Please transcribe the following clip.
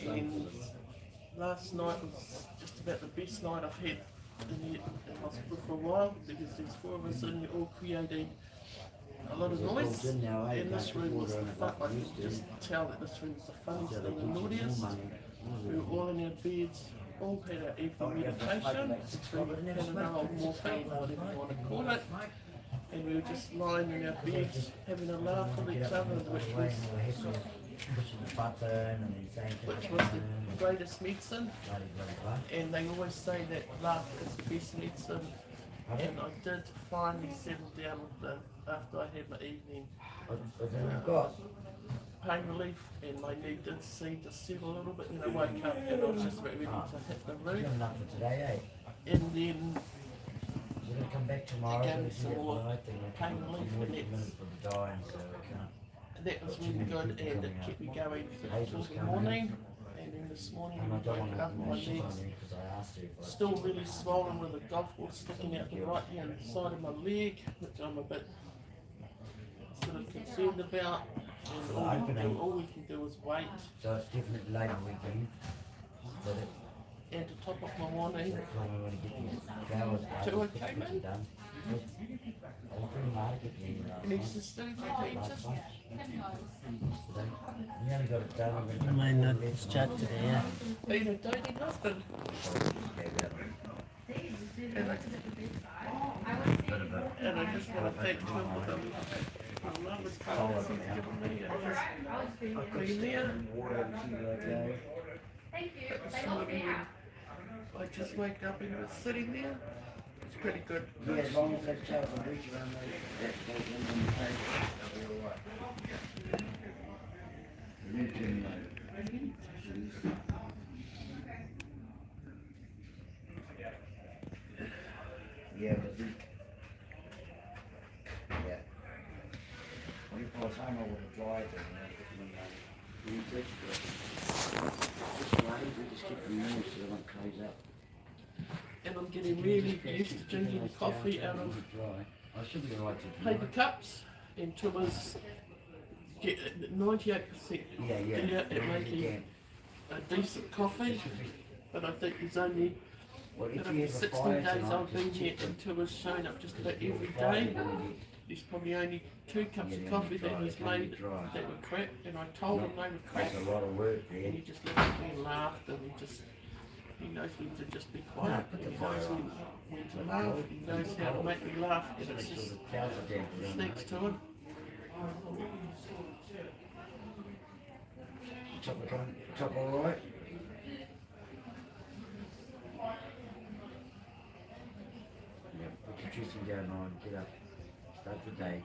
And last night was just about the best night I've had in the hospital for a while because there's four of us in, all creating a lot of noise. And this room was the fun. I could just tell that this room was the funniest and the naughtiest. We were all in our beds, all had our evening meditation. We had an old morphine, whatever you want to call it. And we were just lying in our beds, having a laugh with each other, which was the greatest medicine. And they always say that laughter is the best medicine. And I did finally settle down with after I had my evening pain relief, and my knee did seem to settle a little bit, and I woke up and I was just about ready to hit the roof. And then it gave me some more pain relief, and that was really good, and it kept me going till the morning. And then this morning I woke up, my legs still really swollen with a golf ball sticking out the right hand side of my leg, which I'm a bit sort of concerned about. And all we can do is wait. So it's definitely later weekend. And to top off my morning, two came in. And he's just sitting there, he just You might not chat today, yeah. been a doting husband. And I just want to thank him for the love his kindness he's given me, and just being there. This morning when I just waked up and he was sitting there. It's pretty good. Yeah, as long as that child can reach around that goes in the table, that'll be alright. Yeah, but yeah. When you pass home, I would have dried it, you know, just rain, we just keep the noise so it won't close up. And I'm getting really used to drinking coffee out of I should be alright to paper cups, and Thomas get 98% it making a decent coffee, but I think there's only out of 16 days I've been here, and Thomas shown up just about every day. There's probably only 2 cups of coffee that he's made that were crap, and I told him they were crap, That's a lot of work and there. he just looked at me and laughed, and he knows when to just be quiet, and he knows when to laugh, he knows how to make me laugh, and it's just thanks to him. Chop alright? Yeah, put your juice in down on, get up, start the day.